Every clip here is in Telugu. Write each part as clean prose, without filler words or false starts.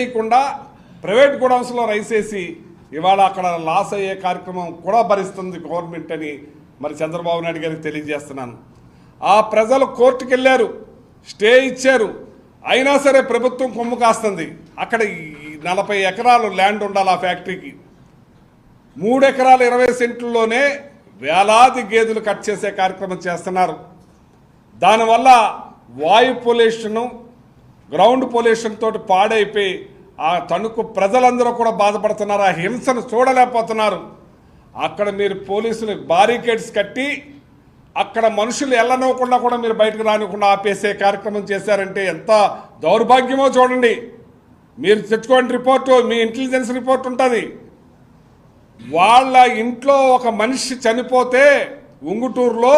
చేయకుండా ప్రైవేట్ గోడౌన్స్లో రైస్ వేసి ఇవాళ అక్కడ లాస్ అయ్యే కార్యక్రమం కూడా భరిస్తుంది గవర్నమెంట్ అని మరి చంద్రబాబు నాయుడు గారికి తెలియజేస్తున్నాను. ఆ ప్రజలు కోర్టుకు వెళ్ళారు, స్టే ఇచ్చారు, అయినా సరే ప్రభుత్వం కొమ్ము కాస్తుంది. అక్కడ 40 ఎకరాలు ల్యాండ్ ఉండాలి ఆ ఫ్యాక్టరీకి. 3 ఎకరాలు 20 సెంట్లలోనే వేలాది గేదెలు కట్ చేసే కార్యక్రమం చేస్తున్నారు. దానివల్ల వాయు పొల్యూషను, గ్రౌండ్ పొల్యూషన్ తోటి పాడైపోయి ఆ తణుకు ప్రజలందరూ కూడా బాధపడుతున్నారు. ఆ హింసను చూడలేకపోతున్నారు. అక్కడ మీరు పోలీసులు బారికేడ్స్ కట్టి అక్కడ మనుషులు వెళ్ళనివ్వకుండా కూడా మీరు బయటకు రానివ్వకుండా ఆపేసే కార్యక్రమం చేశారంటే ఎంత దౌర్భాగ్యమో చూడండి. మీరు తెచ్చుకోండి రిపోర్టు, మీ ఇంటెలిజెన్స్ రిపోర్ట్ ఉంటుంది. వాళ్ళ ఇంట్లో ఒక మనిషి చనిపోతే ఉంగుటూరులో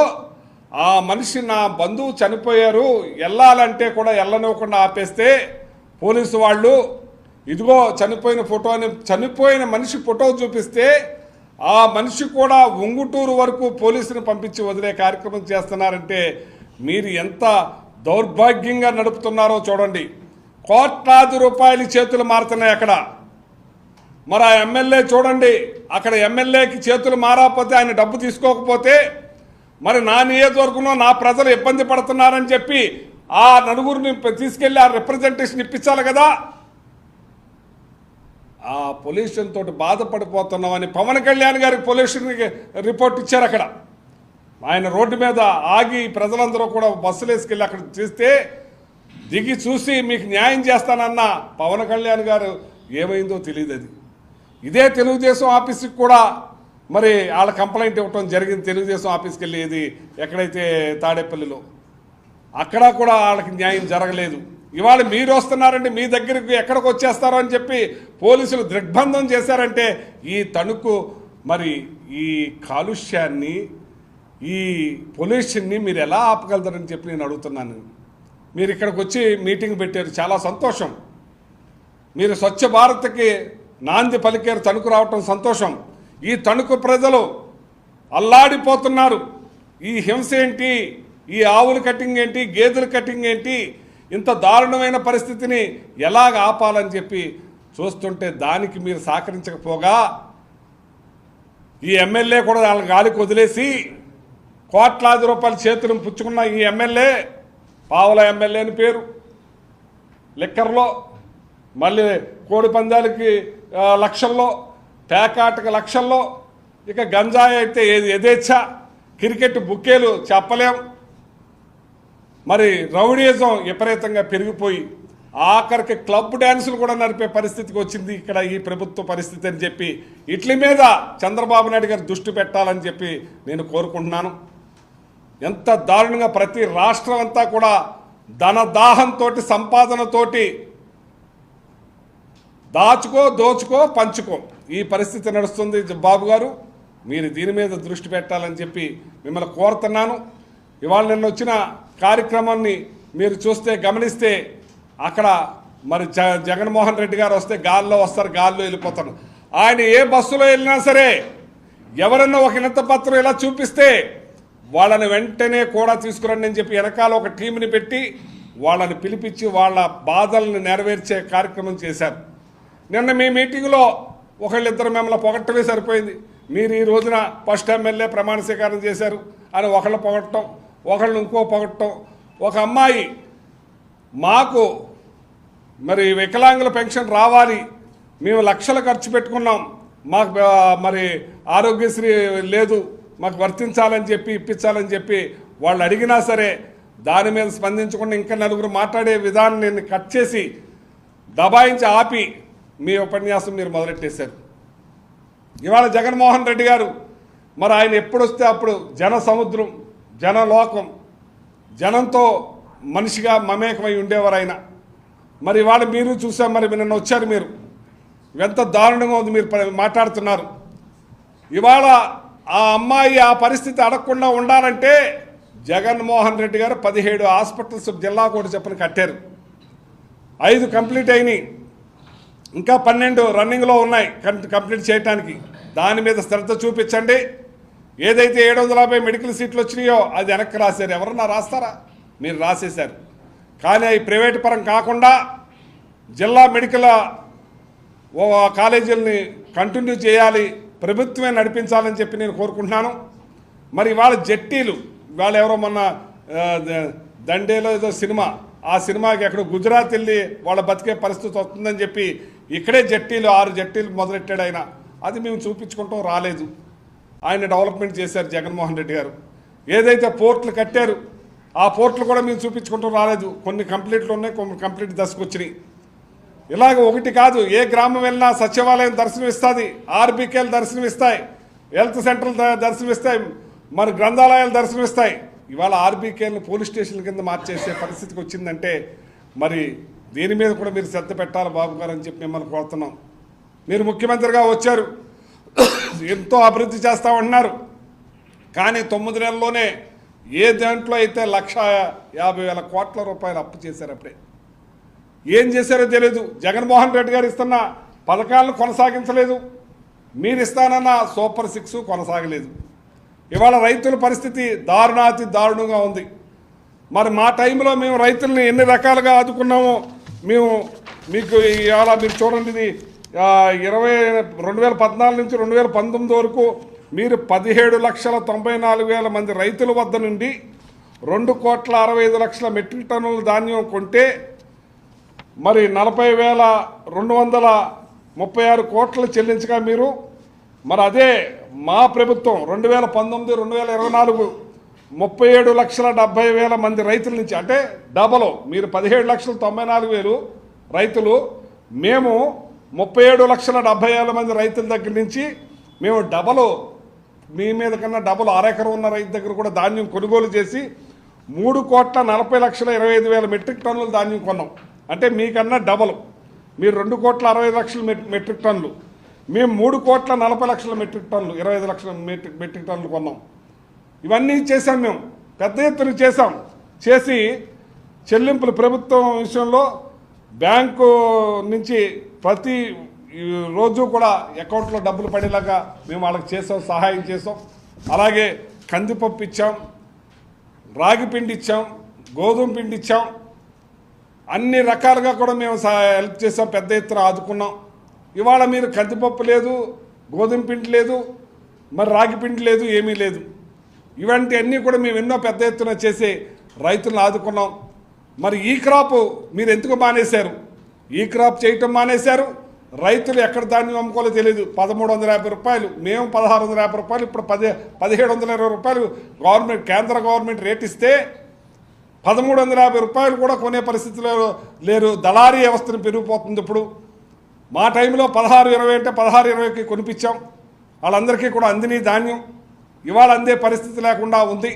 ఆ మనిషి నా బంధువు చనిపోయారు, వెళ్ళాలంటే కూడా వెళ్ళనివ్వకుండా ఆపేస్తే పోలీసు వాళ్ళు ఇదిగో చనిపోయిన ఫోటో అని చనిపోయిన మనిషి ఫోటో చూపిస్తే ఆ మనిషి కూడా ఉంగుటూరు వరకు పోలీసుని పంపించి వదిలే కార్యక్రమం చేస్తున్నారంటే మీరు ఎంత దౌర్భాగ్యంగా నడుపుతున్నారో చూడండి. కోట్లాది రూపాయలు చేతులు మారుతున్నాయి అక్కడ. మరి ఆ ఎమ్మెల్యే చూడండి, అక్కడ ఎమ్మెల్యేకి చేతులు మారకపోతే ఆయన డబ్బు తీసుకోకపోతే మరి నా నియోజకవర్గంలో నా ప్రజలు ఇబ్బంది పడుతున్నారని చెప్పి ఆ నలుగురిని తీసుకెళ్ళి ఆ రిప్రజెంటేషన్ ఇప్పించాలి కదా. ఆ పొల్యూషన్ తోటి బాధపడిపోతున్నామని పవన్ కళ్యాణ్ గారికి పొల్యూషన్ రిపోర్ట్ ఇచ్చారు. అక్కడ ఆయన రోడ్డు మీద ఆగి ప్రజలందరూ కూడా బస్సులు వేసుకెళ్ళి అక్కడ చేస్తే దిగి చూసి మీకు న్యాయం చేస్తానన్న పవన్ కళ్యాణ్ గారు ఏమైందో తెలియదు. అది ఇదే తెలుగుదేశం ఆఫీస్కి కూడా మరి వాళ్ళ కంప్లైంట్ ఇవ్వటం జరిగింది. తెలుగుదేశం ఆఫీస్కి వెళ్ళేది ఎక్కడైతే తాడేపల్లిలో, అక్కడ కూడా వాళ్ళకి న్యాయం జరగలేదు. ఇవాళ మీరు వస్తున్నారంటే మీ దగ్గరికి ఎక్కడికి వచ్చేస్తారో అని చెప్పి పోలీసులు దిగ్బంధం చేశారంటే ఈ తణుకు మరి ఈ కాలుష్యాన్ని, ఈ పొల్యూషన్ని మీరు ఎలా ఆపగలుగుతారని చెప్పి నేను అడుగుతున్నాను. మీరు ఇక్కడికి వచ్చి మీటింగ్ పెట్టారు, చాలా సంతోషం. మీరు స్వచ్ఛ భారత్కి నాంది పలికారు, తణుకు రావటం సంతోషం. ఈ తణుకు ప్రజలు అల్లాడిపోతున్నారు. ఈ హింస ఏంటి, ఈ ఆవుల కటింగ్ ఏంటి, గేదెల కటింగ్ ఏంటి, ఇంత దారుణమైన పరిస్థితిని ఎలాగ ఆపాలని చెప్పి చూస్తుంటే దానికి మీరు సహకరించకపోగా ఈ ఎమ్మెల్యే కూడా వాళ్ళ గాలికి వదిలేసి కోట్లాది రూపాయల చేతులను పుచ్చుకున్న ఈ ఎమ్మెల్యే, పావుల ఎమ్మెల్యే అని పేరు, లిక్కర్లో మళ్ళీ కోడి పందాలకి లక్షల్లో, పేకాటకి లక్షల్లో, ఇక గంజాయి అయితే ఎదేచ్ఛ, క్రికెట్ బుక్కేలు చెప్పలేం. మరి రౌడీయిజం విపరీతంగా పెరిగిపోయి ఆఖరికి క్లబ్ డ్యాన్సులు కూడా నడిపే పరిస్థితికి వచ్చింది ఇక్కడ ఈ ప్రభుత్వ పరిస్థితి అని చెప్పి ఇట్ల మీద చంద్రబాబు నాయుడు గారు దృష్టి పెట్టాలని చెప్పి నేను కోరుకుంటున్నాను. ఎంత దారుణంగా ప్రతి రాష్ట్రం అంతా కూడా ధనదాహంతో, సంపాదనతోటి దాచుకో, దోచుకో, పంచుకో ఈ పరిస్థితి నడుస్తుంది. బాబు గారు మీరు దీని మీద దృష్టి పెట్టాలని చెప్పి మిమ్మల్ని కోరుతున్నాను. ఇవాళ నిన్న వచ్చిన కార్యక్రమాన్ని మీరు చూస్తే, గమనిస్తే అక్కడ మరి జగన్మోహన్ రెడ్డి గారు వస్తే గాల్లో వస్తారు, గాల్లో వెళ్ళిపోతారు. ఆయన ఏ బస్సులో వెళ్ళినా సరే ఎవరన్నా ఒక వినతిపత్రం ఇలా చూపిస్తే వాళ్ళని వెంటనే కూడా తీసుకురండి అని చెప్పి వెనకాల ఒక టీంని పెట్టి వాళ్ళని పిలిపించి వాళ్ళ బాధలను నెరవేర్చే కార్యక్రమం చేశారు. నిన్న మీ మీటింగ్లో ఒకళ్ళిద్దరు మిమ్మల్ని పొగట్టమే సరిపోయింది. మీరు ఈ రోజున ఫస్ట్ ఎమ్మెల్యే ప్రమాణ స్వీకారం చేశారు అని ఒకళ్ళు పొగట్టడం, ఒకళ్ళు ఇంకో పొగట్టం. ఒక అమ్మాయి మాకు మరి వికలాంగుల పెన్షన్ రావాలి, మేము లక్షలు ఖర్చు పెట్టుకున్నాం, మాకు మరి ఆరోగ్యశ్రీ లేదు, మాకు వర్తించాలని చెప్పి ఇప్పించాలని చెప్పి వాళ్ళు అడిగినా సరే దాని మీద స్పందించకుండా ఇంకా నలుగురు మాట్లాడే విధానాన్ని కట్ చేసి దబాయించి ఆపి మీ ఉపన్యాసం మీరు మొదలెట్టేశారు. ఇవాళ జగన్మోహన్ రెడ్డి గారు మరి ఆయన ఎప్పుడు వస్తే అప్పుడు జన సముద్రం, జనలోకం, జనంతో మనిషిగా మమేకమై ఉండేవారు ఆయన. మరి ఇవాళ మీరు చూసాం, మరి నిన్న వచ్చారు, మీరు ఎంత దారుణంగా ఉంది మీరు మాట్లాడుతున్నారు. ఇవాళ ఆ అమ్మాయి ఆ పరిస్థితి అడగకుండా ఉండాలంటే జగన్మోహన్ రెడ్డి గారు 17 హాస్పిటల్స్ జిల్లా కోటి చెప్పని కట్టారు. 5 కంప్లీట్ అయినాయి, ఇంకా 12 రన్నింగ్లో ఉన్నాయి కంప్లీట్ చేయడానికి. దాని మీద శ్రద్ధ చూపించండి. ఏదైతే 750 మెడికల్ సీట్లు వచ్చినాయో అది వెనక్కి రాశారు. ఎవరన్నా రాస్తారా? మీరు రాసేశారు. కానీ అవి ప్రైవేట్ పరం కాకుండా జిల్లా మెడికల్ కాలేజీలని కంటిన్యూ చేయాలి, ప్రభుత్వమే నడిపించాలని చెప్పి నేను కోరుకుంటున్నాను. మరి ఇవాళ జట్టీలు, ఇవాళ ఎవరో మొన్న దండేలో ఏదో సినిమా, ఆ సినిమాకి ఎక్కడ గుజరాత్ వెళ్ళి వాళ్ళ బతికే పరిస్థితి వస్తుందని చెప్పి ఇక్కడే జట్టీలు 6 జట్టీలు మొదలెట్టాడు ఆయన. అది మేము చూపించుకుంటాం రాలేదు. ఆయన డెవలప్మెంట్ చేశారు జగన్మోహన్ రెడ్డి గారు. ఏదైతే పోర్టులు కట్టారు ఆ పోర్టులు కూడా మేము చూపించుకుంటాం రాలేదు. కొన్ని కంప్లీట్లు ఉన్నాయి, కొన్ని కంప్లీట్ దశకు వచ్చినాయి. ఇలాగ ఒకటి కాదు, ఏ గ్రామం వెళ్ళినా సచివాలయం దర్శనం ఇస్తుంది, ఆర్బీకేలు దర్శనం ఇస్తాయి, హెల్త్ సెంటర్లు దర్శనం ఇస్తాయి, మరి గ్రంథాలయాలు దర్శనం ఇస్తాయి. ఇవాళ ఆర్బీకేలను పోలీస్ స్టేషన్ల కింద మార్చేసే పరిస్థితికి వచ్చిందంటే మరి దీని మీద కూడా మీరు శ్రద్ధ పెట్టాలి బాబు గారు అని చెప్పి మిమ్మల్ని కోరుతున్నాం. మీరు ముఖ్యమంత్రిగా వచ్చారు, ఎంతో అభివృద్ధి చేస్తామన్నారు. కానీ 9 నెలల్లోనే ఏ దాంట్లో అయితే 1,50,000 కోట్ల రూపాయలు అప్పు చేశారు. అప్పుడే ఏం చేశారో తెలియదు. జగన్మోహన్ రెడ్డి గారు ఇస్తున్న పథకాలను కొనసాగించలేదు, మీరు ఇస్తానన్న సూపర్ 6 కొనసాగలేదు. ఇవాళ రైతుల పరిస్థితి దారుణాతి దారుణంగా ఉంది. మరి మా టైంలో మేము రైతుల్ని ఎన్ని రకాలుగా ఆదుకున్నామో మేము మీకు ఇవాళ మీరు చూడండి. ఇది 2014 నుంచి 2019 వరకు మీరు 17,94,000 మంది రైతుల వద్ద నుండి 2,65,00,000 మెట్రిక్ టన్నుల ధాన్యం కొంటే మరి 40,236 కోట్లు చెల్లించగా మీరు మరి అదే మా ప్రభుత్వం 2019-2024 37,70,000 మంది రైతుల నుంచి, అంటే డబల్. మీరు 17,94,000 రైతులు, మేము 37,70,000 మంది రైతుల దగ్గర నుంచి మేము డబల్, మీ మీద కన్నా డబల్, అరెకరం ఉన్న రైతు దగ్గర కూడా ధాన్యం కొనుగోలు చేసి 3,40,25,000 మెట్రిక్ టన్నుల ధాన్యం కొన్నాం. అంటే మీకన్నా డబల్. మీరు 2,60,00,000 మెట్రిక్ టన్నులు, మేము 3,40,00,000 మెట్రిక్ టన్నులు, 25 లక్షల మెట్రిక్ టన్నులు కొన్నాం. ఇవన్నీ చేశాం, మేము పెద్ద ఎత్తున చేసి చెల్లింపులు ప్రభుత్వం విషయంలో బ్యాంకు నుంచి ప్రతి రోజు కూడా అకౌంట్లో డబ్బులు పడేలాగా మేము వాళ్ళకి చేసాం, సహాయం చేసాం. అలాగే కందిపప్పు ఇచ్చాం, రాగి పిండి ఇచ్చాం, గోధుమ పిండి ఇచ్చాం. అన్ని రకాలుగా కూడా మేము హెల్ప్ చేసాం, పెద్ద ఎత్తున ఆదుకున్నాం. ఇవాళ మీరు కందిపప్పు లేదు, గోధుమ పిండి లేదు, మరి రాగి పిండి లేదు, ఏమీ లేదు. ఇవంటి అన్నీ కూడా మేము ఎన్నో పెద్ద ఎత్తున చేసి రైతులను ఆదుకున్నాం. మరి ఈ క్రాప్ మీరు ఎందుకు మానేశారు? ఈ క్రాప్ చేయటం మానేశారు. రైతులు ఎక్కడ ధాన్యం అమ్ముకోవాలో తెలియదు. 1,350 రూపాయలు, మేము 1,650 రూపాయలు, ఇప్పుడు 1,720 రూపాయలు గవర్నమెంట్, కేంద్ర గవర్నమెంట్ రేట్ ఇస్తే 1,350 రూపాయలు కూడా కొనే పరిస్థితిలో లేరు. దళారీ వ్యవస్థను పెరిగిపోతుంది. ఇప్పుడు మా టైంలో 16-20 అంటే 16-20కి కొనిపించాం. వాళ్ళందరికీ కూడా అందిని ధాన్యం. ఇవాళ అందే పరిస్థితి లేకుండా ఉంది.